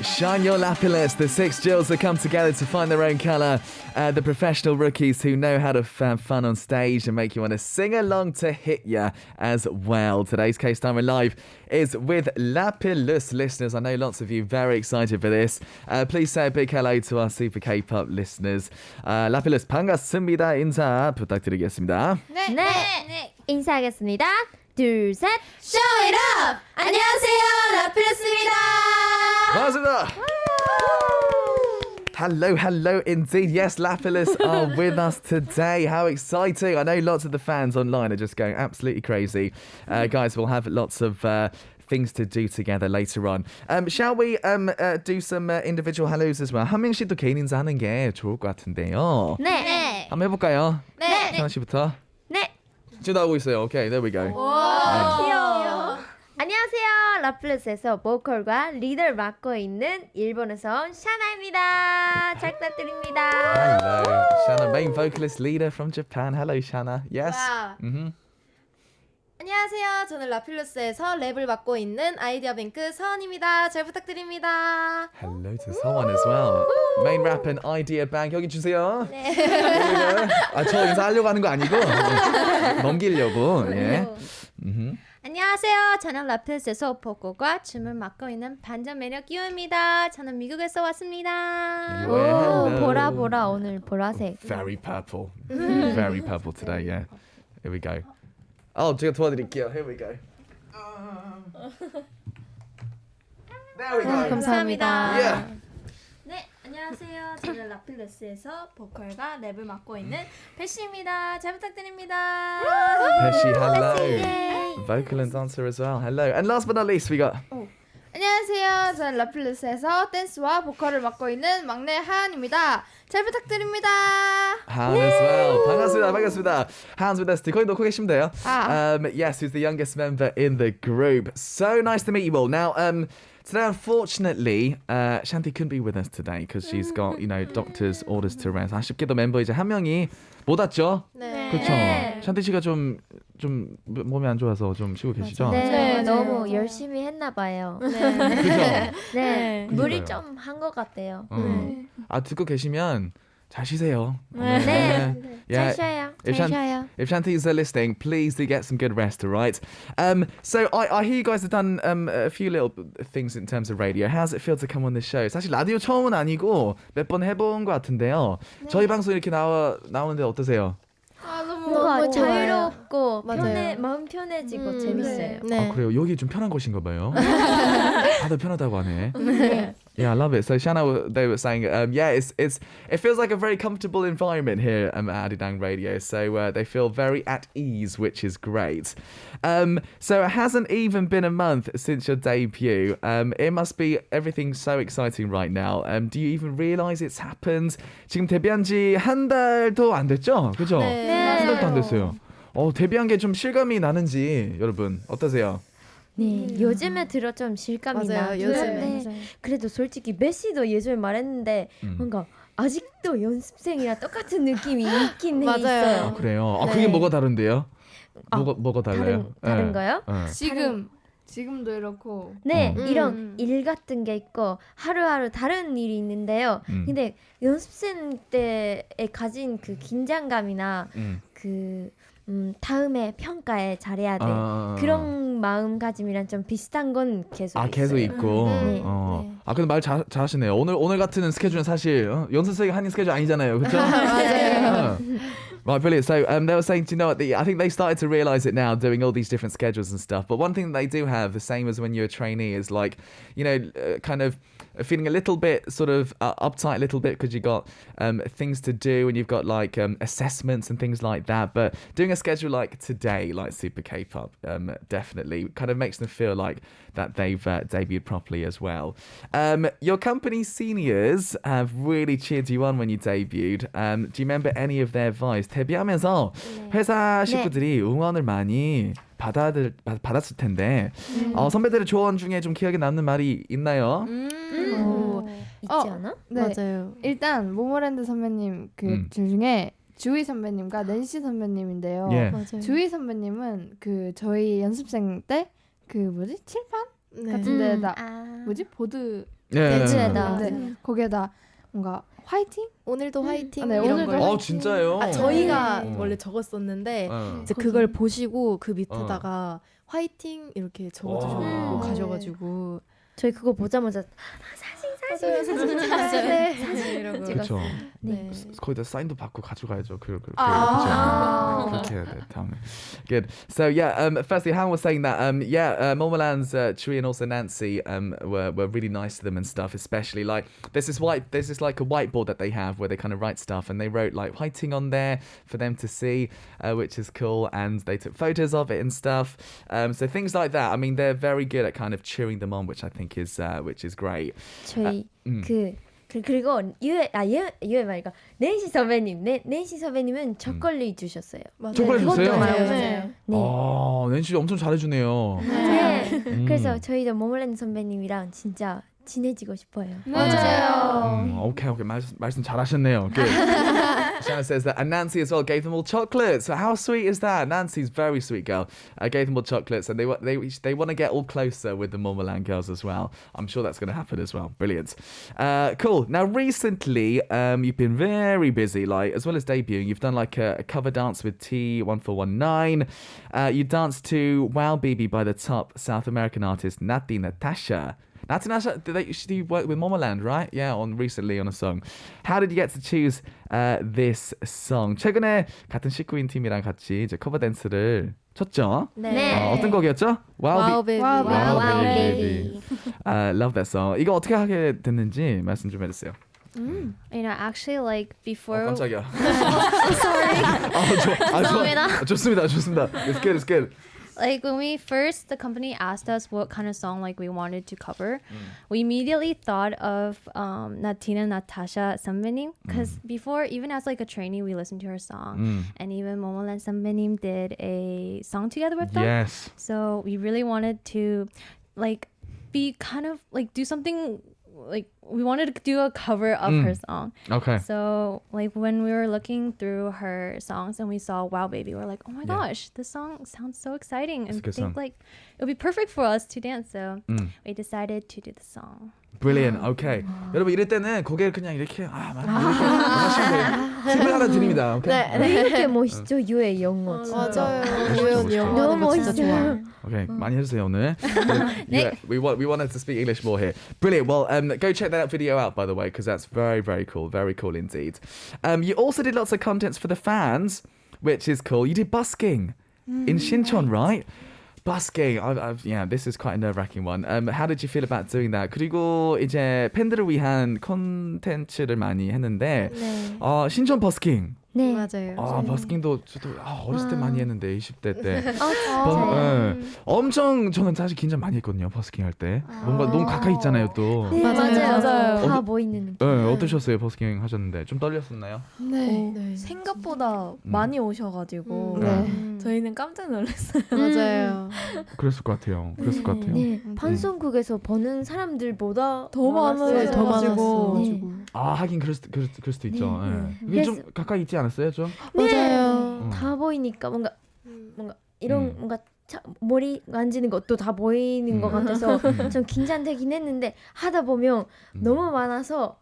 Shine your Lapillus, the six jewels that come together to find their own colour. The professional rookies who know how to have fun on stage and make you want to sing along to hit ya as well. Today's Case Time Live is with Lapillus listeners. I know lots of you very excited for this. Please say a big hello to our super K-pop listeners. Lapillus 반갑습니다. 인사 부탁드리겠습니다. 네. 인사하겠습니다. 둘, 셋. Show it up! 안녕하세요, 라필루스입니다. 반갑습니다. Hello indeed. Yes, Lapillus are with us today. How exciting. I know lots of the fans online are just going absolutely crazy. Guys, we'll have lots of things to do together later on. Shall we do some individual hellos as well? 한 명씩 또 개인 인사하는 게 좋을 것 같은데요. 네. 한번 해볼까요? 네. 현아 씨부터. 네. 지금 나오고 있어요. 오케이, there we go. 귀여워. 안녕하세요. 라필루스에서 보컬과 리더를 맡고 있는 일본에서 온 샤나입니다. 잘 부탁드립니다. Hello, Shana, main vocalist leader from Japan. Hello, Shana. Yes. 와. 안녕하세요. 저는 라필루스에서 랩을 맡고 있는 아이디어 뱅크 서원입니다. 잘 부탁드립니다. Hello to someone as well. Main rap and idea bank 여기 주세요. 네. 저 인사하려고 하는 거 아니고 넘기려고. 예. 안녕하세요. 저는 라필루스에서 보컬과 춤을 맡고 있는 반전 매력 끼오입니다. 저는 미국에서 왔습니다. 오, hello. 보라 오늘 보라색. Very purple. Very purple today. Yeah. Here we go. 제가 도와드릴게요. Here we go. There we go. 감사합니다. Yeah. 네, 안녕하세요. 저는 라필루스에서 보컬과 랩을 맡고 있는 배시입니다. 잘 부탁드립니다. Pesci, hello. Vocal and dancer as well. Hello. And last but not least, we got. 안녕하세요. 저는 라필루스에서 댄스와 보컬을 맡고 있는 막내 하은입니다. 잘 부탁드립니다. Han as well. 반갑습니다. Han's with us. 거기 놓고 계시면 돼요. Yes, who's the youngest member in the group. So nice to meet you all. Now, today, unfortunately, Shanti couldn't be with us today because she's got, doctor's orders to rest. 아쉽게도 멤버 이제 한 명이 못 왔죠? 네. 그렇죠. 샨티 씨가 좀 몸이 안 좋아서 좀 쉬고 계시죠? 네, 맞아요. 너무 열심히 했나 봐요. 그죠? 네, 그러니까요. 무리 좀 한 것 같아요. 듣고 계시면 잘 쉬세요. 네. Yeah. 잘 If 쉬어요. If Shanti's listening, please do get some good rest, all right? So I hear you guys have done a few little things in terms of radio. How does it feel to come on this show? 사실 라디오 처음은 아니고 몇 번 해본 것 같은데요. 저희 방송 이렇게 나오는데 어떠세요? 뭔가 너무 자유롭고 맞아요. 마음 편해지고 재밌어요. 네. 그래요? 여기 좀 편한 곳인가 봐요. 다들 편하다고 하네. Yeah, I love it. So Shanna, they were saying, it feels like a very comfortable environment here at Arirang Radio. So they feel very at ease, which is great. So it hasn't even been a month since your debut. It must be everything so exciting right now. Do you even realise it's happened? 지금 데뷔한 지 한 달도 안 됐죠? 그죠? 네. 한 달도 안 됐어요. 데뷔한 게 좀 실감이 나는지 여러분 어떠세요? 네, 요즘에 들어 좀 실감이 맞아요, 나긴 요즘에. 한데 그래도 솔직히 메시도 예전에 말했는데 뭔가 아직도 연습생이랑 똑같은 느낌이 있긴 맞아요. 있어요. 그래요? 네. 그게 뭐가 다른데요? 뭐가 달라요? 다른가요? 지금도 이렇고 네, 이런 일 같은 게 있고 하루하루 다른 일이 있는데요. 근데 연습생 때에 가진 그 긴장감이나 그 다음에 평가에 잘해야 돼. 그런 마음가짐이랑 좀 비슷한 건 계속 있어요. 계속 있고. 네. 근데 말 잘하시네요. 오늘 같은 스케줄은 사실 연습생 하는 스케줄 아니잖아요. 그렇죠? 맞아요. Right, brilliant. So they were saying, do you know what? I think they started to realise it now, doing all these different schedules and stuff. But one thing that they do have, the same as when you're a trainee, is like, kind of feeling a little bit sort of uptight a little bit because you've got things to do and you've got like assessments and things like that. But doing a schedule like today, like Super K-pop, definitely kind of makes them feel like that they've debuted properly as well. Your company seniors have really cheered you on when you debuted. Do you remember any of their advice? 데뷔하면서 회사 식구들이 응원을 많이 받았을 텐데 선배들의 조언 중에 좀 기억에 남는 말이 있나요? 있지 않아? 네. 맞아요. 일단 모모랜드 선배님 그 중에 주희 선배님과 낸시 선배님인데요. 예. 맞아요. 주희 선배님은 그 저희 연습생 때 그 칠판 네. 같은 데다 아. 보드 댄스에다. 네. 거기에다 뭔가 화이팅? 오늘도 화이팅 네, 이런 오늘도 걸. 진짜요? 저희가 원래 적었었는데 이제 그걸 보시고 그 밑에다가 화이팅 이렇게 적어주시고 가셔가지고 저희 그거 보자마자 사진 이러고 그렇죠. 네. 거기다 사인도 받고 가져가야죠. 그렇게 해야 돼. 다음에. Good. So yeah, firstly, Han was saying that Momoland's Chui and also Nancy were really nice to them and stuff. Especially like there's this like a whiteboard that they have where they kind of write stuff, and they wrote like whiting on there for them to see, which is cool, and they took photos of it and stuff. So things like that. I mean, they're very good at kind of cheering them on, which I think is great. 저희 그리고 유에 말이가 낸시 선배님은 초콜릿 주셨어요. 초콜릿 그것도 주세요? 많아요. 네. 낸시 엄청 잘해주네요. 네. 그래서 저희도 모모랜드 선배님이랑 진짜 친해지고 싶어요. 맞아요. Okay, 말씀 잘하셨네요. Good. Shanna says that, and Nancy as well gave them all chocolates. So how sweet is that? Nancy's very sweet girl. Gave them all chocolates, and they want to get all closer with the Momoland girls as well. I'm sure that's going to happen as well. Brilliant. Cool. Now recently, you've been very busy, like as well as debuting. You've done like a cover dance with T1419. You danced to Wow Baby by the top South American artist Nati Natasha. Natasha, she worked with Momoland, right? Yeah, recently on a song. How did you get to choose this song? 최근에 같은 식구인 팀이랑 같이 이제 커버 댄스를 쳤죠? 네. 어떤 곡이었죠? 와우 베이비. 와우 베이비. Love that song. 이거 어떻게 하게 됐는지 말씀 좀 해주세요. You know, actually, like before. 깜짝이야. 죄송합니다. 좋습니다. It's good. It's good. Like when the company asked us what kind of song like we wanted to cover, we immediately thought of Natina Natasha 선배님, because before, even as like a trainee, we listened to her song, and even Momoland 선배님 did a song together with them. Yes. So we really wanted to like be kind of like do something like we wanted to do a cover of her song. Okay. So like when we were looking through her songs and we saw Wow Baby, we're like, oh my gosh, this song sounds so exciting, and good think song. like it would be perfect for us to dance. So we decided to do the song. Brilliant. Okay. 여러분 이럴 때는 고개를 그냥 이렇게 하시면 돼요. 질문 하나 드립니다. Okay. 왜 이렇게 멋있죠? 유의 영어. 맞아요. 유연 영어 너무 하는 거 진짜 좋아. 멋있어요. Okay, 많이 해주세요 오늘. Yeah, we wanted to speak English more here. Brilliant. Well, go check that video out by the way, because that's very cool indeed. You also did lots of contents for the fans, which is cool. You did busking in Shincheon, right? Busking. Yeah, this is quite a nerve-wracking one. How did you feel about doing that? 그리고 이제 팬들을 위한 콘텐츠를 많이 했는데, 신촌 버스킹. 네. 맞아요. 버스킹도 저도 어렸을 때 많이 했는데 20대 때. 진짜요? 엄청 저는 사실 긴장 많이 했거든요. 버스킹 할 때. 뭔가 너무 가까이 있잖아요, 또. 네, 맞아요. 다 보이는 느낌. 네, 어떠셨어요? 버스킹 하셨는데 좀 떨렸었나요? 네. 생각보다 많이 오셔가지고 저희는 깜짝 놀랐어요. 맞아요. 그랬을 것 같아요. 네, 방송국에서 보는 사람들보다 더 많아요. 더 많았어. 네. 하긴 그럴 수도 있죠. 네. 이게 좀 가까이 있지 않았어요, 좀? 맞아요. 다 보이니까 뭔가 이런 뭔가 머리 만지는 것도 다 보이는 것 같아서 좀 긴장되긴 했는데 하다 보면 너무 많아서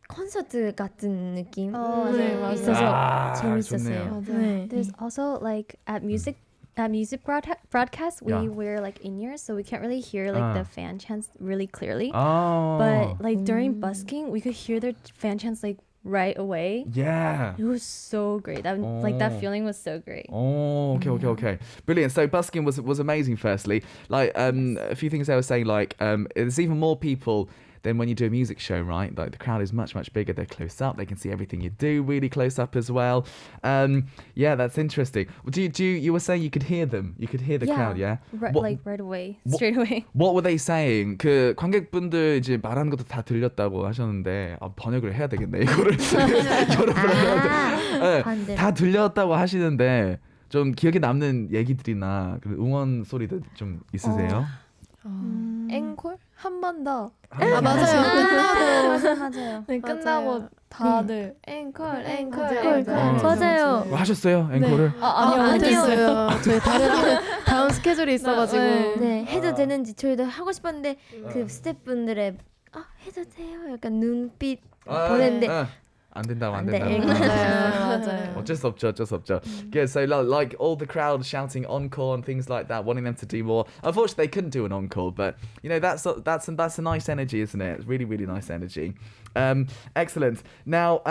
콘서트 같은 느낌 있어서 재밌었어요. 좋네요. There's also like at music broadcast we wear like in-ears, so we can't really hear like the fan chants really clearly. But like during busking, we could hear their fan chants like right away. Yeah. It was so great. Like that feeling was so great. Okay. Brilliant. So busking was amazing. Firstly, like a few things I was saying, like there's even more people than when you do a music show, right? Like the crowd is much bigger. They're close up. They can see everything you do really close up as well. Yeah, that's interesting. You were saying you could hear them. You could hear the crowd, yeah? Right away, straight away. What were they saying? 그 관객분들 이제 말하는 것도 다 들렸다고 하셨는데 번역을 해야 되겠네 이거를 여러분한테 다 들렸다고 하시는데 좀 기억에 남는 얘기들이나 그 응원 소리도 좀 있으세요? 앵콜 한 번 더. 맞아요. 맞아요. 네, 끝나고 다들 앵콜. 맞아요. 하셨어요 앵콜을? 아니요, 못했어요. 저희 다음 스케줄이 있어가지고. 네, 해도 되는지 저희도 하고 싶었는데 그 스태프분들의 해도 돼요. 약간 눈빛 보냈는데 안 된다고 안 안 돼. 된다고. 맞아요. 어쩔 수 없죠. Yeah, so like all the crowd shouting encore and things like that, wanting them to do more. Unfortunately, they couldn't do an encore, but you know that's a nice energy, isn't it? It's really really nice energy. Excellent. Now,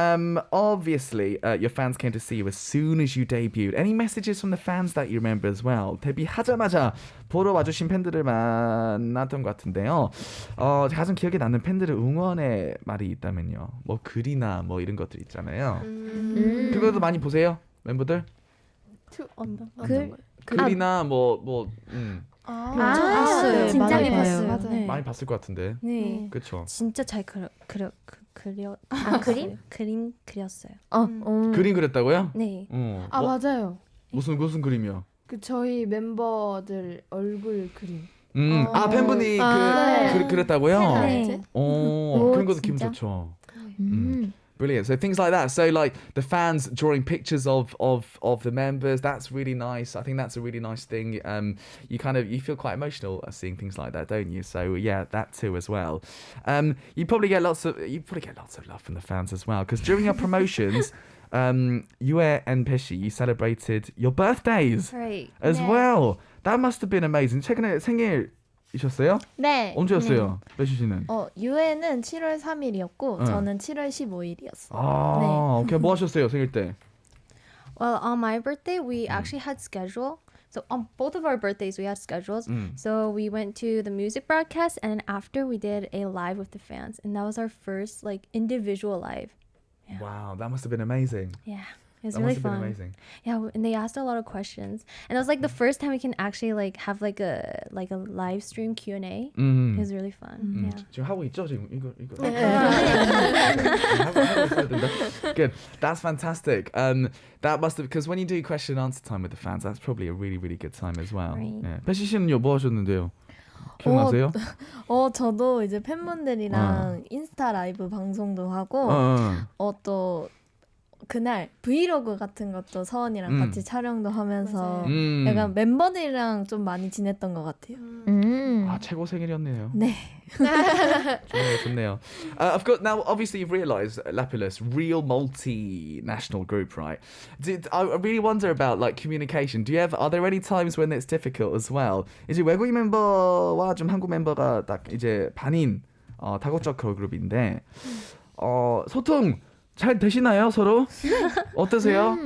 obviously, your fans came to see you as soon as you debuted. Any messages from the fans that you remember as well? 데뷔하자마자 보러 와주신 팬들을 만났던 것 같은데요. 가장 기억에 남는 팬들의 응원의 말이 있다면요. 뭐 글이나 뭐 이런 것들 있잖아요. 그것도 많이 보세요, 멤버들? 글이나 봤어요. 진짜 많이 봤어요. 봤어요. 네. 많이 봤을 것 같은데. 네. 그렇죠. 진짜 잘 그림 그렸어요. 그림 그렸다고요? 네. 아 맞아요. 무슨 그림이요? 그 저희 멤버들 얼굴 그림. 팬분이 그렸다고요? 네. 그런 것도 기분 진짜? 좋죠. Brilliant. So things like that. So like the fans drawing pictures of the members. That's really nice. I think that's a really nice thing. You feel quite emotional seeing things like that, don't you? So yeah, that too as well. You probably get lots of love from the fans as well because during your promotions, Yue and Peshi, you celebrated your birthdays Right. as well. That must have been amazing. 최근에 생일이셨어요? 네. 언제였어요? 배시 씨는? 유에는 7월 3일이었고 저는 7월 15일이었어요. 오케이. 뭐 하셨어요 생일 때? Well, on my birthday, we actually had schedule. So on both of our birthdays, we had schedules. So we went to the music broadcast, and after we did a live with the fans, and that was our first like individual live. Yeah. Wow, that must have been amazing. Yeah, it was That really must have been fun. amazing. Yeah, and they asked a lot of questions, and it was like the first time we can actually like have like a live stream Q&A. It was really fun. Yeah. 지금 하고 있죠 지금 이거. 하고 있어야 된다. Good. That's fantastic. That must have because when you do question and answer time with the fans, that's probably a really really good time as well. Right. 네. 배시 씨는요 뭐 하셨는데요? 기억나세요? 저도 이제 팬분들이랑 인스타 라이브 방송도 하고 또 그날 브이로그 같은 것도 서원이랑 같이 촬영도 하면서 약간 멤버들이랑 좀 많이 지냈던 것 같아요. 최고 생일이었네요. 네. 좋네요. Of course, now obviously you've realised Lapillus, real multinational group, right? I really wonder about like communication. Are there any times when it's difficult as well? 이제 외국인 멤버와 좀 한국 멤버가 딱 이제 반인 다국적 그룹인데 소통 잘 되시나요 서로? 어떠세요?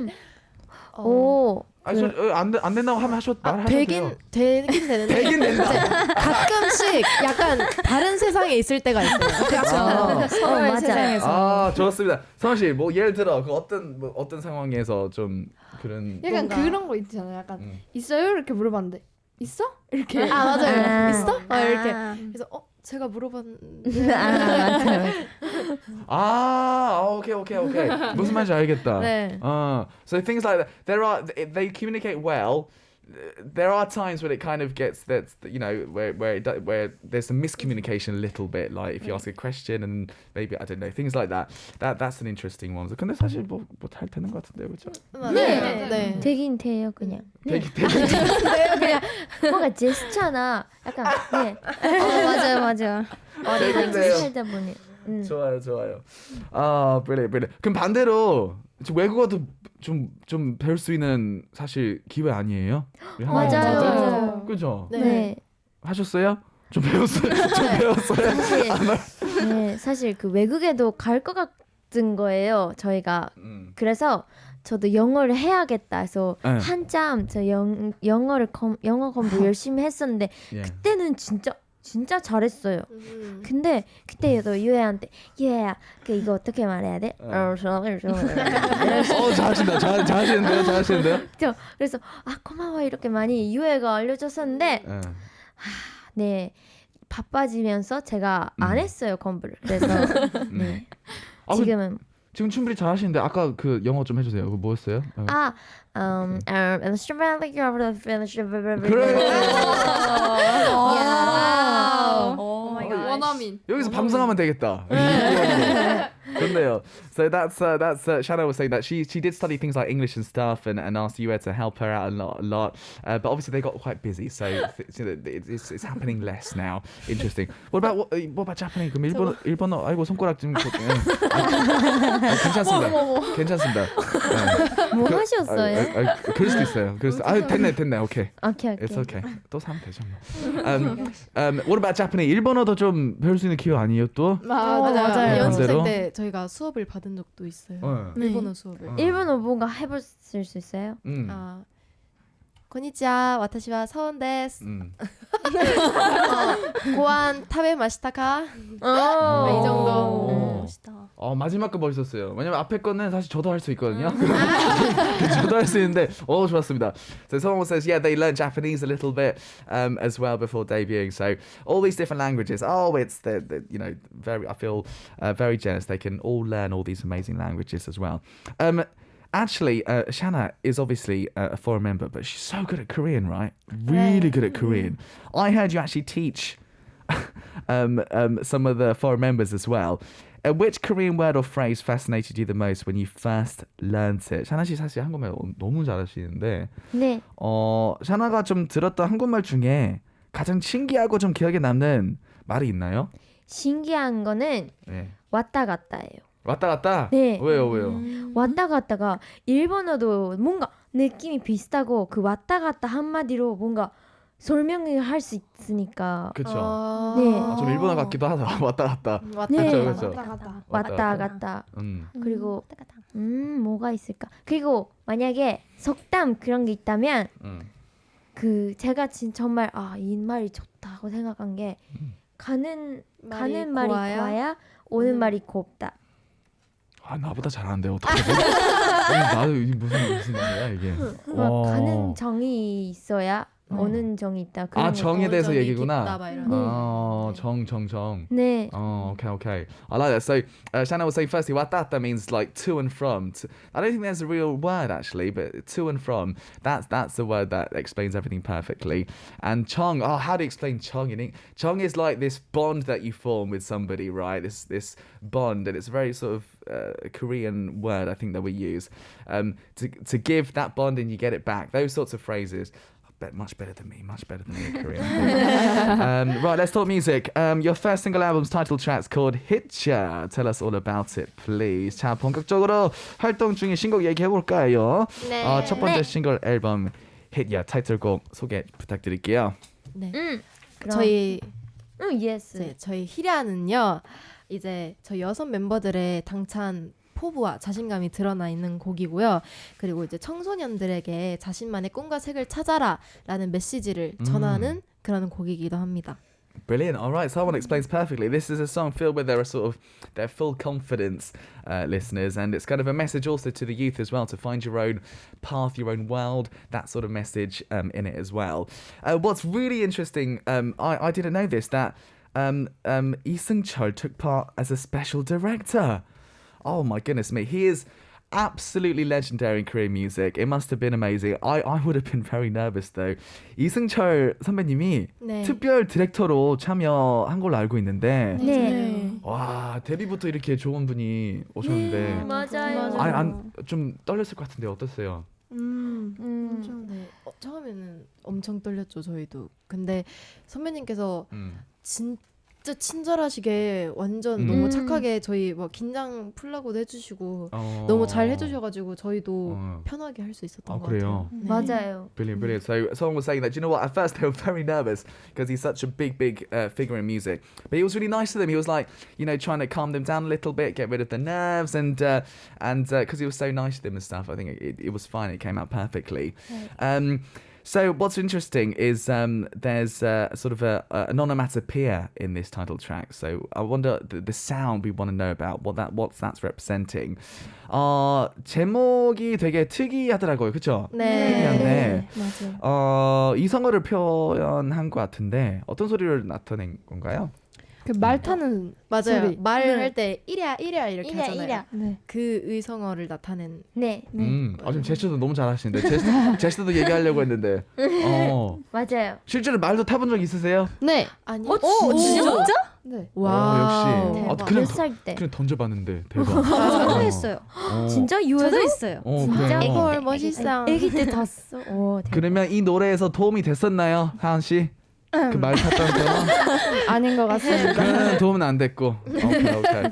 안 된다고 하면 말하셔도 돼요. 되긴 되는데 되긴 된다. 가끔씩 약간 다른 세상에 있을 때가 있어요. 그렇죠. 서로의 맞아. 세상에서. 좋습니다. 성원 씨, 뭐 예를 들어 어떤 상황에서 좀 그런 약간 그런 거 있잖아요. 약간 있어요? 이렇게 물어봤는데 있어? 이렇게. 맞아요. 있어? 이렇게. 그래서 제가 물어봤는데. 오케이. 무슨 말인지 알겠다. 네. So things like that. They communicate well. There are times when it kind of gets where there's some miscommunication a little bit. Like if you ask a question and maybe I don't know things like that. That's an interesting one. 근데 사실 뭐 잘 되는 것 같은데요, 그렇죠? 네. 되긴 돼요 그냥. 되게 그냥 뭔가 제스처나 약간 맞아요. 되긴 돼요. 살다 보니. 좋아요. brilliant. 그럼 반대로 외국어도 좀 배울 수 있는 사실 기회 아니에요? 맞아요. 그죠? 네. 하셨어요? 좀 배웠어요. 사실 그 외국에도 갈 것 같은 거예요. 저희가. 그래서 저도 영어를 해야겠다 해서 한참 저 영어 공부 열심히 했었는데 그때는 진짜 잘했어요. 근데 그때도 유해한테 유해야 이거 어떻게 말해야 돼? 잘하시는데요? 그래서 고마워 이렇게 많이 유해가 알려줬었는데 네 바빠지면서 제가 안 했어요 공부를. 그래서 네 지금은 지금 충분히 잘하시는데 아까 그 영어 좀 해주세요. 그거 뭐였어요? 원어민. 여기서 방송하면 되겠다. 좋네요. So that's Shanna was saying that she did study things like English and stuff, and asked you to help her out a lot. But obviously they got quite busy, so it's happening less now. Interesting. What about Japanese? 그럼 일본어 아이고 손가락 좀 괜찮습니다. 뭐 하셨어요? 그럴 수도 있어요. 됐네. 오케이. 오케이. It's okay. 또 사면 되죠. What about Japanese? 일본어도 좀 배울 수 있는 기회 아니에요 또? 맞아요. 연습생 반대로? 때 저희가 수업을 받은 적도 있어요. 네. 일본어 수업을. 일본어 뭔가 해볼 수 있어요? 고니치와 와타시와 서원 데스. 고안 타베 마시타카. 이 정도. 멋있다. 마지막 거 멋있었어요. 왜냐면 앞에 거는 사실 저도 할 수 있거든요. 저도 할 수 있는데 좋았습니다. So someone says, yeah, they learn Japanese a little bit as well before debuting. So all these different languages. It's the very. I feel very jealous. They can all learn all these amazing languages as well. Actually, Shanna is obviously a foreign member, but she's so good at Korean, right? Really good at Korean. I heard you actually teach some of the foreign members as well. Which Korean word or phrase fascinated you the most when you first learnt it? 샤나 씨 사실 한국말 너무 잘하시는데 네. 샤나가 좀 들었던 한국말 중에 가장 신기하고 좀 기억에 남는 말이 있나요? 신기한 거는 네. 왔다 갔다예요. 왔다 갔다? 네. 왜요? 왔다 갔다가 일본어도 뭔가 느낌이 비슷하고 그 왔다 갔다 한마디로 뭔가 설명을 할 수 있으니까. 그렇죠. 네. 좀 일본어 같기도 하다. 왔다 갔다. 네. 그렇죠. 왔다 갔다. 그리고 뭐가 있을까? 그리고 만약에 속담 그런 게 있다면 그 제가 정말 이 말이 좋다고 생각한 게 가는 말이 고와야 오는 말이 곱다. 나보다 잘하는데 어떡하지? 나도 무슨 말이야 이게. 가는 정이 있어야 오는 정이 있다. 정에 대해서 얘기구나. 정. 네. Okay. I like that. So Shanna was saying firstly, 왔다 means like to and from. I don't think there's a real word actually, but to and from. That's the word that explains everything perfectly. And 정. How do you explain 정 in English? 정 is like this bond that you form with somebody, right? This bond, and it's a very sort of Korean word I think that we use to give that bond and you get it back. Those sorts of phrases. Much better than me at Korean. Right, let's talk music. Your first single album's title track's called Hitcha. Tell us all about it, please. 자, 본격적으로 활동 중인 신곡 얘기해볼까요? 네. 첫 번째 싱글 앨범 Hitcha 타이틀곡 소개 부탁드릴게요. 네. 그럼. 저희 예스. 저희 희라는요. 이제 저희 6 멤버들의 당찬 포부와 자신감이 드러나 있는 곡이고요. 그리고 이제 청소년들에게 자신만의 꿈과 색을 찾아라라는 메시지를 전하는 그런 곡이기도 합니다. Brilliant. All right, someone explains perfectly. This is a song filled with their full confidence listeners, and it's kind of a message also to the youth as well to find your own path, your own world. That sort of message in it as well. What's really interesting, I didn't know this, that Lee Seung-chul took part as a special director. Oh my goodness me. He is absolutely legendary in Korean music. It must have been amazing. I would have been very nervous though. 이승철 선배님이 특별 디렉터로 참여한 걸로 알고 있는데 네. 와 데뷔부터 이렇게 좋은 분이 오셨는데 맞아요. 좀 떨렸을 것 같은데 어땠어요? 네. 처음에는 엄청 떨렸죠 저희도. 근데 선배님께서 진짜 친절하시게 완전 너무 착하게 저희 막 긴장 풀라고도 해주시고 너무 잘 해주셔가지고 저희도 편하게 할 수 있었던 것 같아요. 네. 맞아요. Brilliant. So someone was saying that, you know what, at first they were very nervous because he's such a big figure in music. But he was really nice to them. He was like, trying to calm them down a little bit, get rid of the nerves, and because he was so nice to them and stuff, I think it was fine. It came out perfectly. Right. So what's interesting is there's sort of an onomatopoeia in this title track. So I wonder the sound we want to know about what that's representing. 제목이 되게 특이하더라고요, 그렇죠? 네. 특이한데 맞아요. 이성어를 표현한 것 같은데 어떤 소리를 나타낸 건가요? 그 말 타는 맞아요. 소리. 말할 때 이랴 이랴 이렇게 이랴, 하잖아요. 이랴. 네. 그 의성어를 나타낸. 네, 지금 제스처도 너무 잘하시는데 제스처도 얘기하려고 했는데 맞아요. 실제로 말도 타본 적 있으세요? 네. 아니. 진짜? 네. 와. 역시. 대박. 그냥 몇 살 때? 그냥 던져봤는데 대박. 저도 했어요. 진짜 저도 유아도 있어요. 진짜? 그래요? 헐 멋있어. 아기 때 탔어. 오, 대박. 그러면 이 노래에서 도움이 됐었나요, 하은 씨? 그 말 탔던 경험? 아닌 것 같습니다. 그는 도움은 안 됐고. Okay.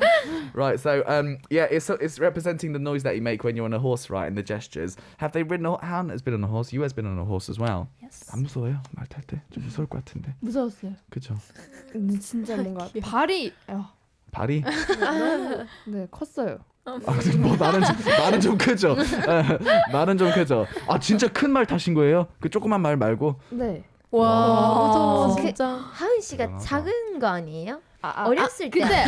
Right. So yeah, it's representing the noise that you make when you're on a horse, right? And the gestures. Have they ridden? Han has been on a horse. You has been on a horse as well. Yes. 안 무서워요? 말 탈 때 좀 무서울 것 같은데. 무서웠어요. 그죠? 근데 진짜 뭔가 발이 발이? 네 컸어요. 뭐 말은 좀 크죠. 말은 좀 크죠. 아 진짜 큰 말 타신 거예요? 그 조그만 말 말고? 네. 와 무서워 그- 진짜. 하은 씨가 대단하다. 작은 거 아니에요? 아, 어렸을 때. 근데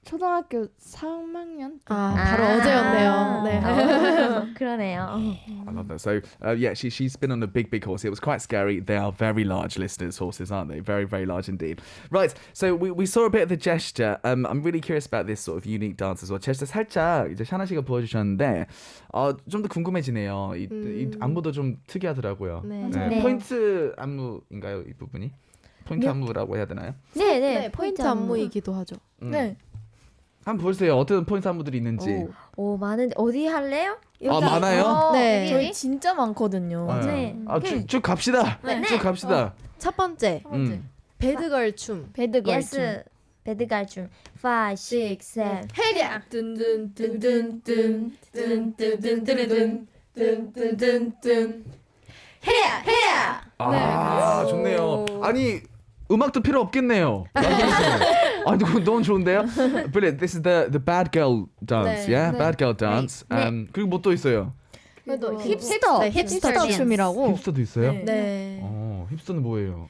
초등학교 3학년 때. 바로 어제였네요. 네. 그러네요. I love that. So yeah, she's been on a big horse. It was quite scary. They are very large, listeners, horses, aren't they? Very large indeed. Right. So we saw a bit of the gesture. I'm really curious about this sort of unique dance as well. 제스처 살짝 이제 샤나 씨가 보여주셨는데 좀 더 궁금해지네요. 이 안무도 좀 특이하더라고요. 네. 네. 포인트 안무인가요, 이 부분이? 포인트 안무라고 해야 되나요? 네, 네, 포인트 안무이기도 하죠. 네. 한번 보세요. 어떤 포인트 안무들이 있는지. 오, 많은데 어디 할래요? 아 많아요? 네. 저희 진짜 많거든요. 네. 쭉 갑시다. 네. 쭉 갑시다. 첫 번째 배드걸 춤. 배드걸 예스. 배드갈춤. 5, 6, 7. 해랴 든든든든든 든든든든든 해랴 해랴. 아 좋네요. 아니 음악도 필요 없겠네요. 아 너무 좋은데요? Brilliant. This is the bad girl dance, 네. yeah? Bad girl dance. 네. 그리고 뭐 또 있어요? 그래도 힙스터. 네, 힙스터 춤이라고. 힙스터도 있어요? 네. 네. 힙스터는 뭐예요?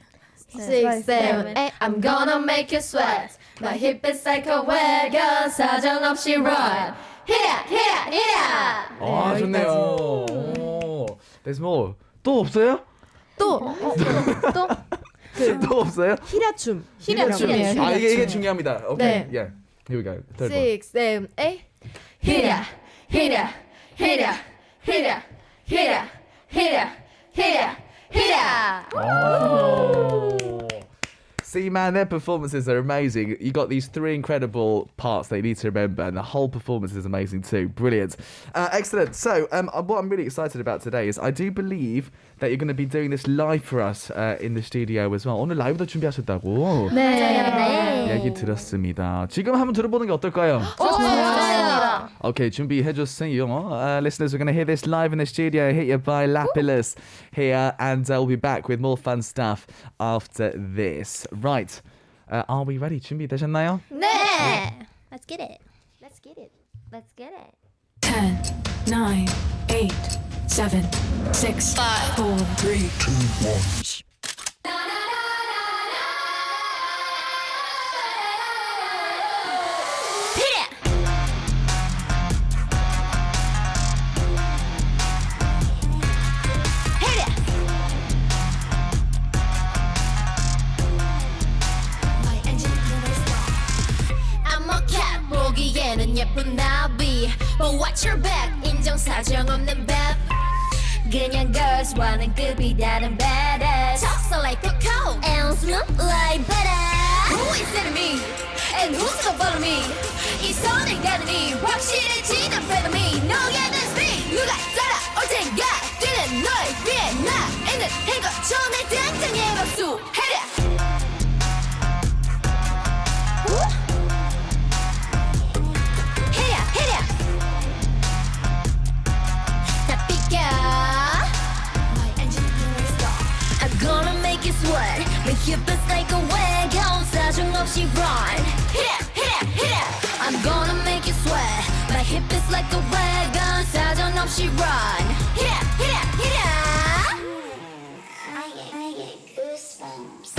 6, 7, 8 I'm gonna make you sweat My hip is like a wagon 사정없이 run 해랴 해랴 해랴. 아 좋네요. 오, There's more. 또 없어요? 또 또 없어요? 히라춤. 히라춤이에요. 아 이게 중요합니다. 오케이. 네. Yeah. Here we go. Third one. 6, 7, 8 해랴 해랴 해랴 해랴 해랴 해랴 해랴 해랴. Oh. See, man, their performances are amazing. You got these three incredible parts they need to remember, and the whole performance is amazing too. Brilliant. Excellent. So, what I'm really excited about today is I do believe that you're going to be doing this live for us in the studio as well. 오늘 라이브도 준비하셨다고 네. 얘기 들었습니다. 지금 한번 들어보는 게 어떨까요? 좋습니다. Okay, 준비해줬어요. Listeners, we're going to hear this live in the studio, hit you by Lapillus here, and we'll be back with more fun stuff after this. Right, are we ready? 준비되셨나요? 네. Let's get it. Let's get it. Let's get it. 10, 9, 8, 7, 6, 5, 4, 3, 2, 1. 보기에는 예쁜 나비 But watch your back 인정사정 없는 밥 그냥 girls와는 급이 다른 badass Talks are like cocoa and smooth like butter Who is enemy and who's gonna follow me 이 선을 가느니 확실해지는 freedom me 너의 dance me 누가 따라올 텐가 뛰는 널 위해 나 있는 행거 전에 등장해 박수 해랴 Sweat, my hip is like a wagon, 사정없이 run. Hit it, hit it, hit it. I'm gonna make you sweat. My hip is like a wagon, 사정없이 run. Hit it, hit it, hit it. I get goosebumps.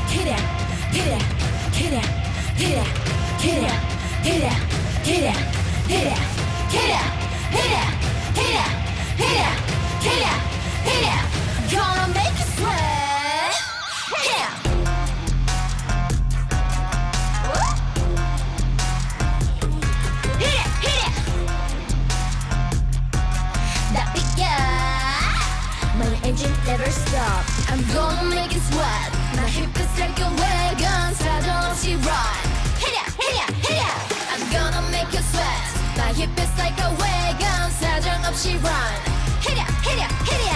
Hit it, hit it, hit it, hit it. hit it, hit it, hit it, hit it, hit it, hit it, hit it, hit it, hit it, hit it. Gonna make you sweat. Hit it. Hit it, hit it. That big guy, my engine never stop. I'm gonna make it sweat. My hip is like a wagon, 사정없이 run. Hit it, hit it, hit it. I'm gonna make you sweat. My hip is like a wagon, 사정없이 run. Hit it, hit it, hit it.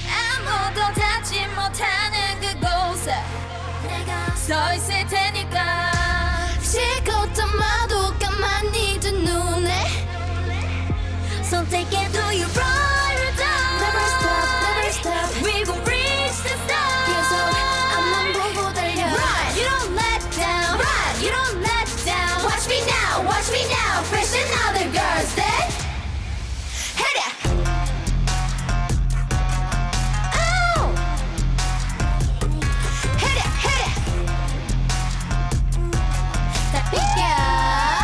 아무도 닿지 못하는 그곳에 내가 서 있을 테니까. 시커먼 마도 가만히 두 눈에. So take it to your ride or die. Never stop, never stop. We will reach the stars. 계속 앞만 보고 달려. Run, you don't let down. Run, you don't let down. Watch me now, watch me now. Fresh than other girls, then. Hit it. Oh. Hit it, hit it. That big girl.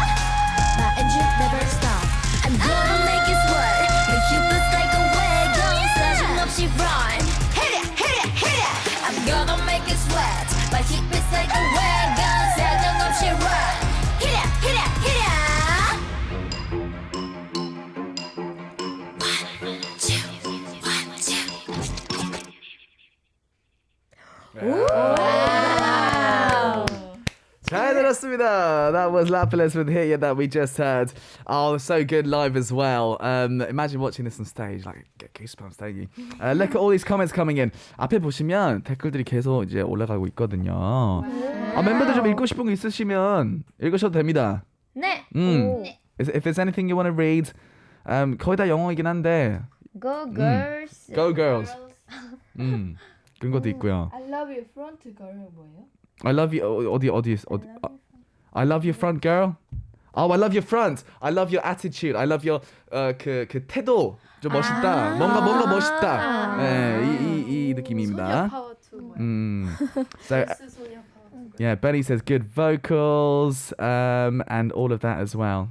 My engine never stop. I'm gonna make it sweat. My hip is like a wagon, 사정없이 run. Hit it, hit it, hit it. I'm gonna make it sweat. My hip is like a wagon, 사정없이 run. Hit it, hit it, hit it. 1, 2, 1, 2. 잘 들었습니다. That was Lapillus with Hit Ya that we just heard. Oh, so good live as well. Imagine watching this on stage, like get goosebumps, don't you? Look at all these comments coming in. 앞에 보시면 댓글들이 계속 이제 올라가고 있거든요. 멤버들 좀 읽고 싶은 거 있으시면 읽으셔도 됩니다. 네. If there's anything you want to read, 거의 다 영어이긴 한데. Go girls. Go girls. 그런 것도 있고요. I love you front girl 뭐예요? I love you. 어디. I love your front girl. Oh, I love your front. I love your attitude. I love your 그 태도 좀 멋있다. 뭔가 멋있다. 네, 이 느낌입니다. 파워 투. So yeah, Benny says good vocals and all of that as well.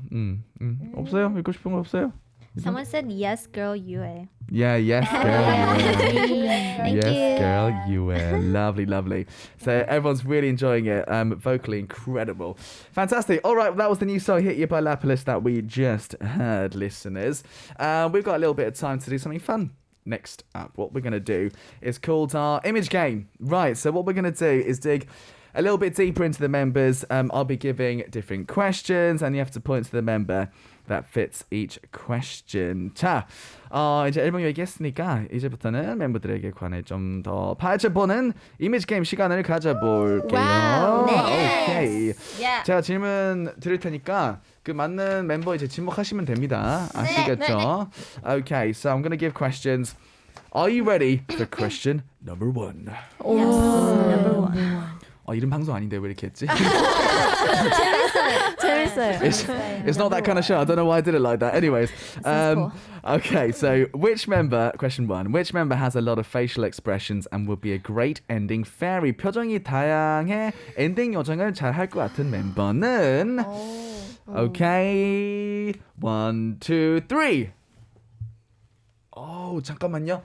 없어요? 읽고 싶은 거 없어요? Someone said yes, girl, you a. Yeah, yes, girl, you Thank yes, you. girl, you were. Lovely, lovely. So everyone's really enjoying it. Vocally incredible. Fantastic. All right, that was the new song Hit You by Lapillus that we just heard, listeners. We've got a little bit of time to do something fun. Next up, what we're going to do is called our image game. Right, so what we're going to do is dig a little bit deeper into the members. I'll be giving different questions and you have to point to the member that fits each question. 자, 이제 앨범 얘기했으니까 이제부터는 멤버들에게 관해 좀 더 파헤쳐보는 이미지 게임 시간을 가져볼게요. 와우, 네. 오케이. Yeah. 제가 질문 드릴 테니까 그 맞는 멤버 이제 지목하시면 됩니다. 아시겠죠? Okay, so I'm going to give questions. Are you ready for question number 1? Number 1. 이런 방송 아닌데 왜 이렇게 했지? 재밌어요. It's not that kind of show. I don't know why I did it like that. Anyways, okay. So, question 1. Which member has a lot of facial expressions and would be a great ending fairy? 표정이 다양해 엔딩 요정을 잘 할 것 같은 멤버는? Okay. 1, 2, 3. 잠깐만요.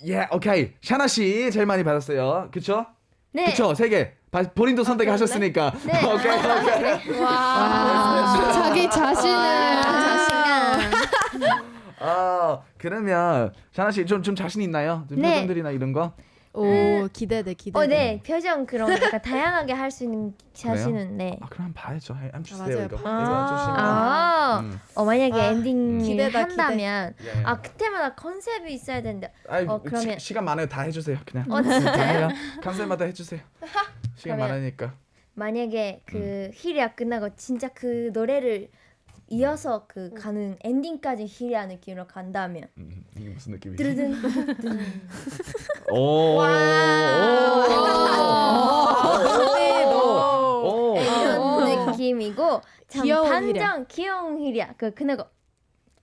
Yeah, okay. 샤나 씨 제일 많이 받았어요. 그쵸? 네. 그쵸? 3개. 본인도 선택하셨으니까. 네. 오케이. 자기 자신을 그러면 샤나 씨 좀 자신 있나요? 좀 네. 표정들이나 이런 거? 오 기대돼. 네. 표정 그런 약간 다양하게 할 수 있는 자신은 네. 그럼 봐야죠. I'm just 맞아요. there. 이거 주시면. 만약에 엔딩 기대다, 한다면 기대. 그때마다 컨셉이 있어야 되는데 그러면 시간 많아요. 다 해주세요. 그냥. 진짜요? 다 해요. 컨셉마다 해주세요. 시간 그러면- 많으니까. 만약에 그 히리아 끝나고 진짜 그 노래를 이어서 그 가는 엔딩까지 히리아 느낌으로 간다면 이게 무슨 느낌이지? 드르든 오. 이런 느낌이고 참 귀여운 귀여운 히리아 그 끝나고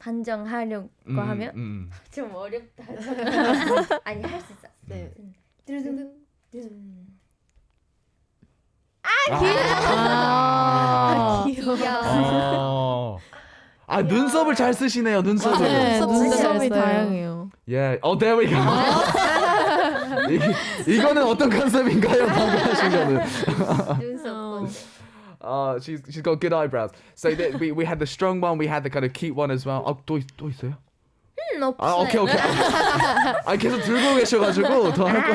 반정하려고 하면 좀 어렵다. 아니 할 수 있어. 네. 드르든 귀여워. 눈썹을 잘 쓰시네요. 눈썹을. 네, 눈썹이 잘 써요. 다양해요. Yeah. There we go. 이거는 어떤 컨셉인가요? 방금 하신 거는. 눈썹. She's got good eyebrows. So we had the strong one, we had the kind of cute one as well. 또 있어요? 없어요. 오케이. 계속 들고 계셔가지고 더 할 거.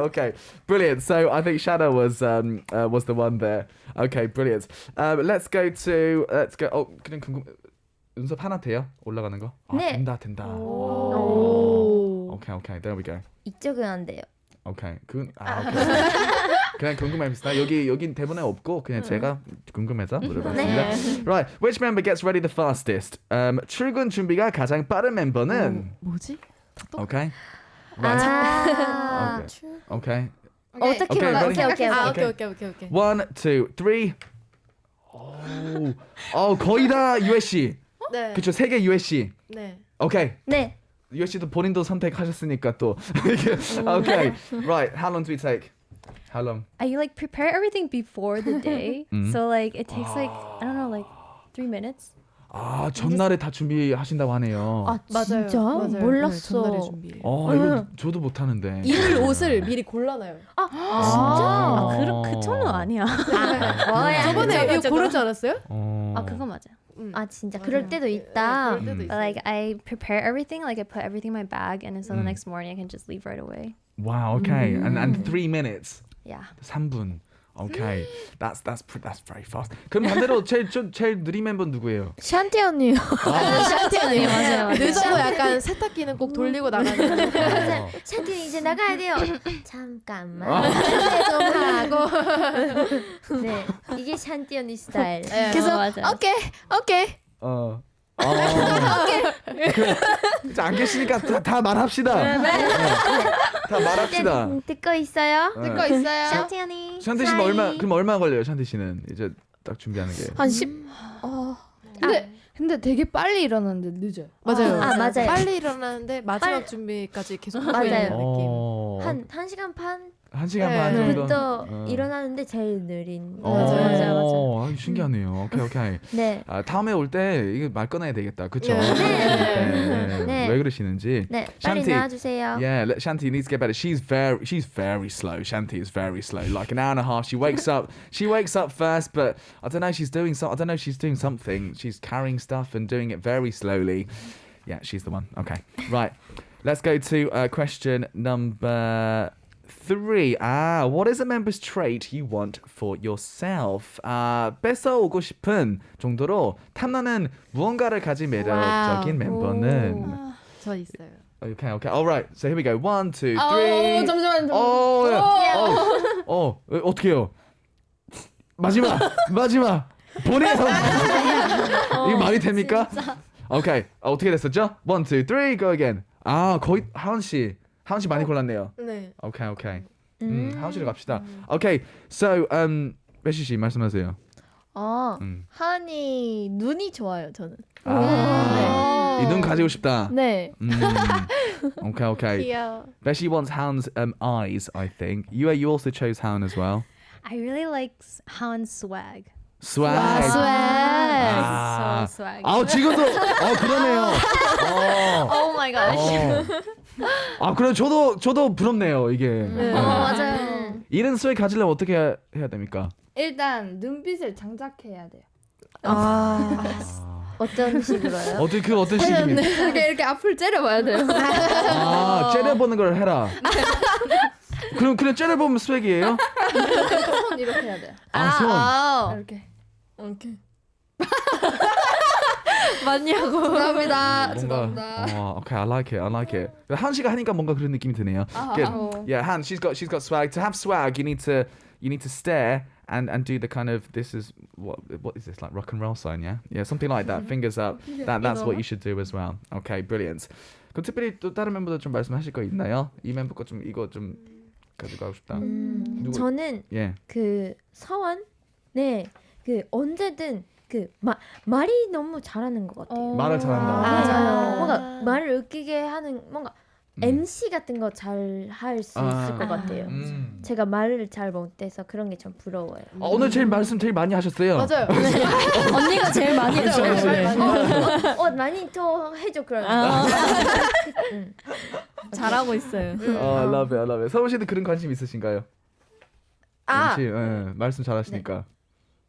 Okay. Brilliant. So I think Shadow was the one there. Okay, brilliant. Let's go. 그냥 궁금. 눈썹 하나 돼요? 올라가는 거? 네. 된다. Okay. There we go. 이쪽은 안 돼요. 오케이. 오케이. 그냥 궁금했습니다. 여긴 대본에 없고 그냥 제가 궁금해서 물어봤습니다. Right. Which member gets ready the fastest? 출근 준비가 가장 빠른 멤버는 뭐지? 오케이. 오케이. 어떻게 오케이, 말해? 오케이. 1, 2, 3. 거의 다 USC. 네. 그쵸, 세 개 USC. 네. 오케이. 네. USC도 본인도 선택하셨으니까 또. Okay. Right. How long do we take? How long? I like prepare everything before the day. So like it takes like I don't know like 3 minutes. 전날에 다 준비하신다고 하네요. 진짜? 맞아요. 몰랐어. 전날에 준비해요. 이거 저도 못하는데. 입을 옷을 미리 골라놔요. 진짜? 그 정도 아니야. 저번에 이거 고르지 않았어요? 그거 맞아. 진짜 그럴 때도 있다. 그럴 때도 있어요. Like I prepare everything, like I put everything in my bag, and so the next morning I can just leave right away. Wow. Okay. And 3 minutes. Yeah. 3분. Okay. That's very fast. 그럼 반대로 제일 느린 멤버 누구예요? 샨티 언니요. 샨티 언니 맞아요. 늦어도 약간 세탁기는 꼭 돌리고 나가는. 샨티 이제 나가야 돼요. 잠깐만. 좀 하고. 네, 이게 샨티 언니 스타일. 그래서 맞아요. 오케이. 이제 안 계시니까 다 말합시다. 다 말합시다. 듣고 있어요? 듣고 있어요. 샨티 언니. 샨티 씨는 얼마 걸려요? 샨티 씨는 이제 딱 준비하는 게. 한 10. 근데 되게 빨리 일어났는데 늦어요. 맞아요. 맞아요. 빨리 일어나는데 마지막 준비까지 계속 하고 맞아요. 있는 느낌. 한 시간 반 1시간 반 정도. 부터 일어나는데 제일 느린. 맞아요. 신기하네요. 오케이. 네. 다음에 올 때 이거 말 꺼내야 되겠다. 그쵸? 네. 왜 그러시는지. 네, 빨리 Shanti. 나와주세요. Yeah, Shanti needs to get better. She's very slow. Shanti is very slow. Like an hour and a half. She wakes up first, but I don't know. She's doing something. She's carrying stuff and doing it very slowly. Yeah, she's the one. Okay, right. Let's go to question number 3. What is a member's trait you want for yourself? 뺏어오고 싶은 정도로 탐나는 무언가를 가진 매력적인 멤버는. 저 있어요. Okay. All right. So here we go. 1, 2, 3. 잠시만요. 어떻게요? 마지막. 보내요. 이거 말이 됩니까? Okay. 어떻게 됐었죠? 1, 2, 3. Go again. 거의 하은 씨 많이 골랐네요. 네. Okay. 하은 씨로 갑시다. Okay. So 배시 씨 말씀하세요. 하은이 눈이 좋아요, 저는. 이 눈 가지고 싶다. 네. Okay. 귀여워. Beshi wants Hound's eyes, I think. You also chose Hound as well. I really like Han's swag. Swag. So swag. 지금도 그러네요. Oh my gosh. 그래 저도 부럽네요, 이게. 맞아요. 이런 스웩 가지려면 어떻게 해야 됩니까? 일단 눈빛을 장착해야 돼요. 어떤 식으로요? 어떤 식입니까? 이렇게 앞을 째려봐야 돼요. 째려보는 걸 해라. 그럼 그냥 째려보면 스웩이에요? 손 이렇게 해야 돼요. 손. 이렇게. 오케이. 맞냐고. 죄송합니다. Okay, I like it. 한 씨가 하니까 뭔가 그런 느낌이 드네요. Good. Yeah, Han, she's got swag. To have swag, you need to stare and do the kind of, this is what is this, like rock and roll sign? Yeah, something like that. Fingers up. That's what you should do as well. Okay, brilliant. 그럼 특별히 또 다른 멤버들 좀 말씀하실 거 있나요? 이 멤버 거 좀 이거 좀 가져가고 싶다. 저는 예. 그 서원 그 언제든 그 말이 너무 잘하는 것 같아요. 말을 잘한다. 맞아요. 뭔가 말을 웃기게 하는 뭔가 MC 같은 거 잘 할 수 있을 것 같아요. 제가 말을 잘 못해서 그런 게 좀 부러워요. 오늘 말씀 제일 많이 하셨어요. 맞아요. 언니가 제일 많이 했죠. 많이 더 해줘 그런. 잘하고 있어요. I love it, I love it. 서울 씨도 그런 관심 있으신가요? MC, 말씀 잘하시니까.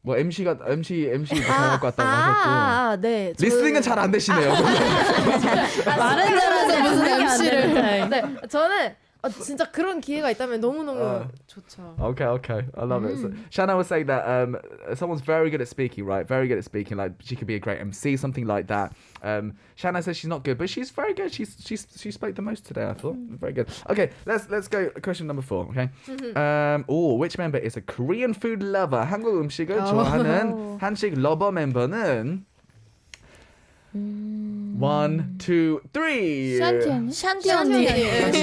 뭐 MC 잘할 것 같다고 하셨고. 네. 리스닝은 잘 안 되시네요. 말은 잘해서 무슨 MC를. 네. 저는 진짜 그런 기회가 있다면 너무너무 좋죠. Okay. I love it. So, Shanna was saying that someone's very good at speaking, right? Very good at speaking. Like she could be a great MC, something like that. Shanna says she's not good, but she's very good. She spoke the most today, I thought. Very good. Okay, let's go. Question number 4. Okay. Which member is a Korean food lover? 한국 음식을 좋아하는 한식 러버 멤버는 1, 2, 3. 샨티 언니. 오케이.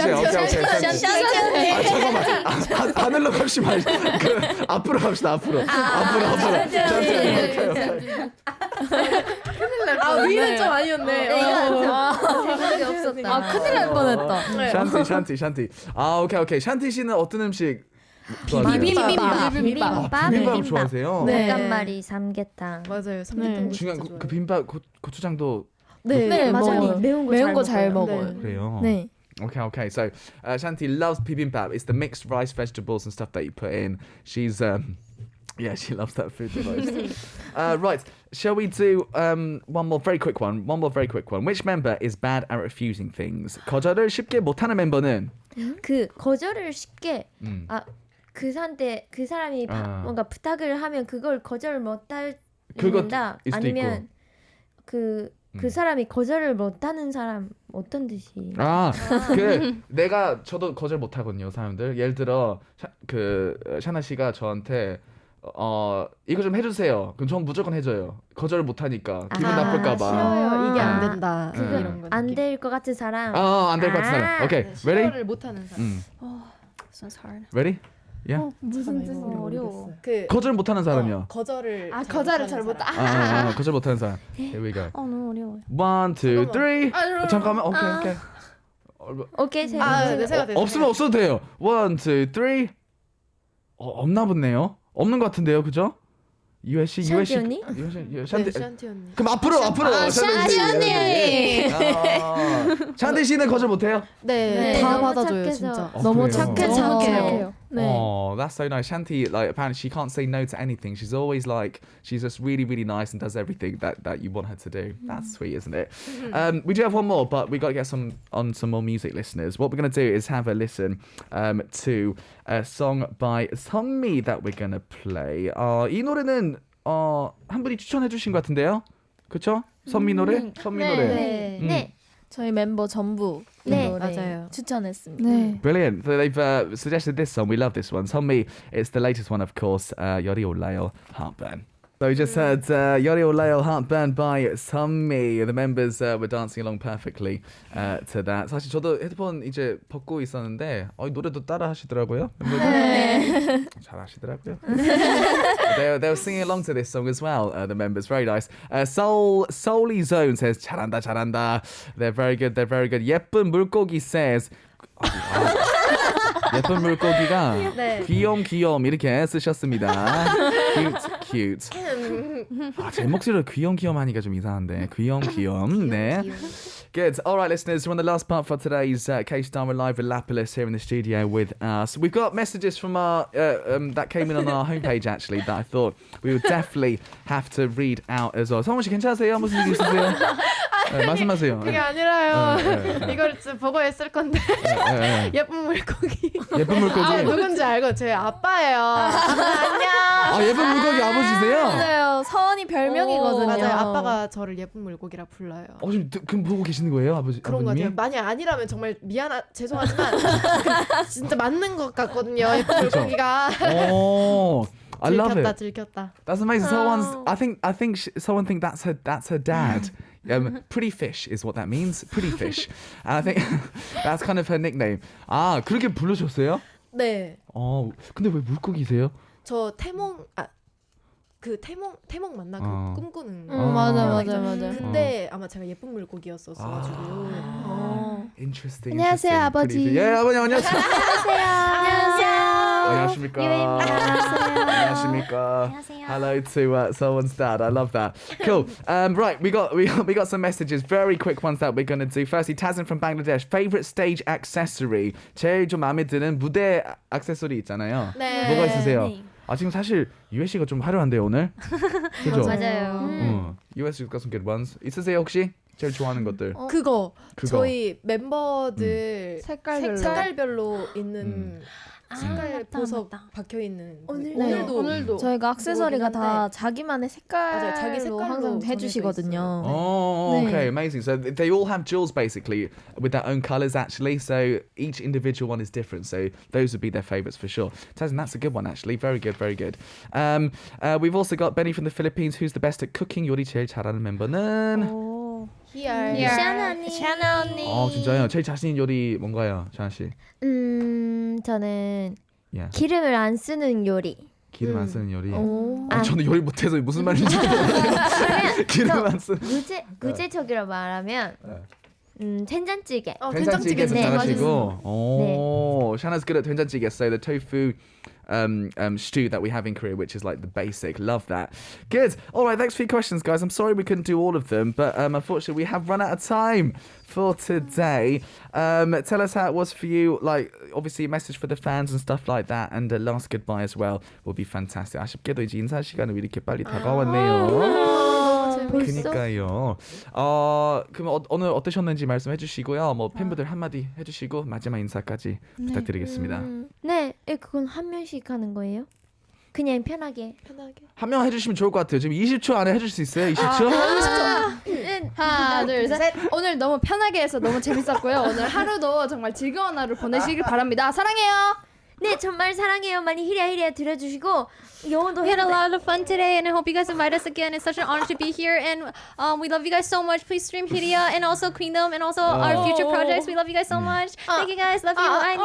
잠깐만. 하늘로 갑시다. 앞으로 갑시다. 앞으로. 위는 좀 아니었네. 생각이 없었다. 큰일 날 뻔했다. 샨티. 오케이. 샨티 씨는 어떤 음식 비빔밥 비빔밥 좋아하세요? 네. 깐말이 삼계탕. 맞아요. 삼계탕. 중요한 그 비빔밥 고추장도 네, 맞아요. 매운 거 잘 먹어요. 그래요. 네. Okay. So Shanti loves bibimbap. It's the mixed rice, vegetables, and stuff that you put in. She's she loves that food the most. Right, shall we do one more very quick one? Which member is bad at refusing things? 거절을 쉽게 못하는 멤버는 그 거절을 쉽게 그 사람이 뭔가 부탁을 하면 그걸 거절 못한다. 아니면 그 사람이 거절을 못하는 사람 어떤 뜻이? 저도 거절 못하거든요, 사람들. 예를 들어 샤나 씨가 저한테 이거 좀 해주세요. 그럼 전 무조건 해줘요. 거절을 못하니까 기분 나쁠까봐. 싫어요. 이게 안 된다. 그거 안 될 것 같은 사람. 안 될 것 같은 사람. 오케이, ready? 싫어를 못하는 사람. Sounds hard. Ready? Yeah. 무슨 뜻인지 어려워. 거절 못하는 사람이요. 거절을 잘 못하. 거절 못하는 사람. Here we go. 너무 어려워요. 1, 2, 3. 잠깐만. 오케이. 오케이, 제가 없으면 없어도 돼요. 1, 2, 3. 없나 보네요. 없는 것 같은데요, 그죠? 샨티 언니? 샨티 언니. 그럼 앞으로. 샨티 언니. 샨티 씨는 거절 못해요? 네, 다 너무 받아줘요, 착해서. 진짜. 너무 그래요? 착해요. 네. That's so nice. Shanti, like, apparently she can't say no to anything. She's always like, she's just really, really nice and does everything that you want her to do. That's sweet, isn't it? We do have one more, but we got to get some more music, listeners. What we're going to do is have a listen to a song by 선미 that we're going to play. 이 노래는 한 분이 추천해 주신 것 같은데요? 그렇죠? 선미 노래? 선미 노래. 네. 저희 멤버 전부 네, 노래 맞아요. 추천했습니다. 네. Brilliant. So they've suggested this song. We love this one. 선미, it's the latest one, of course. 열이 올라요, Heartburn. So we just heard 열이 올라요, Heartburn by 선미. The members were dancing along perfectly to that. 사실 저도 헤드폰 이제 벗고 있었는데 노래도 따라 하시더라고요. 네. 잘 하시더라고요. They were singing along to this song as well. The members, very nice. Soully Zone says 잘한다. They're very good. 예쁜 물고기 says. 예쁜 물고기가 귀염 이렇게 쓰셨습니다. Cute. 제 목소리로 귀염 하니까 좀 이상한데. 귀염. 네. Good. All right, listeners, we're on the last part for today's K-Star Live with Lapillus here in the studio with us. We've got messages from our that came in on our homepage actually that I thought we would definitely have to read out as well. 성원 씨 괜찮으세요? 무슨 얘기 있으세요? 말씀하세요. 그게 아니라요. 이걸 보고 했을 건데 예쁜 물고기. 누군지 알고 제 아빠예요. 안녕. 예쁜 물고기 아버지세요? 맞아요. 서원이 별명이거든요. 맞아요. 아빠가 저를 예쁜 물고기라 불러요. 지금 그럼 보고 계시는 거예요, 아버님이? 그런 거 같아요. 만약 아니라면 정말 죄송하지만 진짜 맞는 것 같거든요. 예쁜 물고기가. I love it. 들켰다. That's amazing. I think someone think that's her dad. Pretty fish is what that means. Pretty fish. And I think that's kind of her nickname. 그렇게 부르셨어요? 네. 근데 왜 물고기세요? 저 태몽 맞나? 그 꿈꾸는. 맞아. 근데 아마 제가 예쁜 물고기였었어가지고. Interesting. 안녕하세요, interesting. 아버지. Pretty- 예, 아버님 안녕하세요. 안녕하세요. 안녕하십니까. 안녕하십니까. Hello to someone's dad. I love that. Cool. Right, we got some messages. Very quick ones that we're gonna do. Firstly, Tazin from Bangladesh. Favorite stage accessory. 제일 좀 마음에 드는 무대 액세서리 있잖아요. 네. 뭐가 있으세요? 네. 지금 사실 유혜 씨가 좀 화려한데요 오늘. 그죠? 맞아요. 유혜 씨가 got some good ones. 있으세요 혹시? 제일 좋아하는 것들. 그거 그거. 저희 멤버들 색깔별로. 있는 색깔 맞다, 보석 맞다. 박혀 있는 오늘도 저희가 액세서리가 그거긴 다 한데. 자기만의 색깔로 맞아요. 자기 색깔로 항상 정해져 해주시거든요. Oh, 네. okay, amazing. So they all have jewels basically with their own colours actually. So each individual one is different. So those would be their favourites for sure. Tazin, that's a good one actually. Very good, very good. We've also got Benny from the Philippines. Who's the best at cooking? 요리 제일 잘하는 멤버는? 샤나 언니. 진짜요? 제일 자신 있는 요리 뭔가요, 샤나 씨? 저는 Yeah. 기름을 안 쓰는 요리. 기름 안 쓰는 요리. 아. 저는 요리 못해서 무슨 말인지 모르겠어요. 기름 안 쓰는. 구체적으로 말하면 된장찌개. 된장찌개 네. 잘하시고. 오, Shana's good at 된장찌개. So the tofu stew that we have in Korea, which is like the basic. Love that. Good. All right, thanks for your questions, guys. I'm sorry we couldn't do all of them, but unfortunately we have run out of time for today. Tell us how it was for you. Like, obviously, a message for the fans and stuff like that, and a last goodbye as well will be fantastic. 아쉽게도 이제 인사 시간이 이렇게 빨리 다가왔네요. 그니까요. 그럼 오늘 어떠셨는지 말씀해 주시고요. 뭐 팬분들 한마디 해주시고 마지막 인사까지 부탁드리겠습니다. 네, 그건 한 명씩 하는 거예요? 그냥 편하게. 한 명 해주시면 좋을 것 같아요. 지금 20초 안에 해줄 수 있어요? 20초? 하나, 둘, 셋. 오늘 너무 편하게 해서 너무 재밌었고요. 오늘 하루도 정말 즐거운 하루 보내시길 바랍니다. 사랑해요. 네, 정말 사랑해요. 많이 히랴 들어주시고 영어도 We had a 해야 lot of fun today, and I hope you guys invite us again. It's such an honor to be here, and we love you guys so much. Please stream Hiria and also Queendom and also our future projects. We love you guys so much. Thank you guys. Love you. I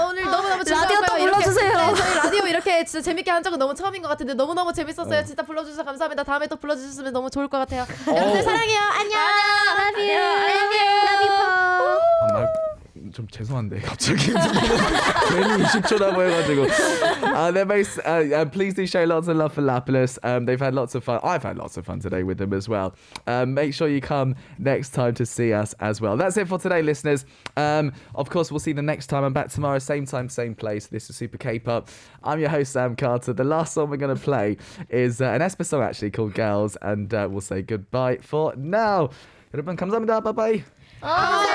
오늘 너무너무 즐거웠어요. 라디오 또 불러주세요. 네, 저희 라디오 이렇게 진짜 재밌게 한 적은 너무 처음인 것 같은데 너무너무 재밌었어요. 진짜 불러주셔서 감사합니다. 다음에 또 불러주셨으면 너무 좋을 것 같아요. 여러분들 사랑해요. 안녕. love you. Love you, Paul. 좀 죄송한데 갑자기 괜히 20초라고 해가지고. Please do show lots of love for Lapillus. They've had lots of fun. I've had lots of fun today with them as well. Make sure you come next time to see us as well. That's it for today, listeners. Of course, we'll see you the next time. I'm back tomorrow, same time, same place. This is Super K-pop. I'm your host, Sam Carter. The last song we're going to play is an Espa song actually called Girls, and we'll say goodbye for now. 여러분 감사합니다. Bye bye.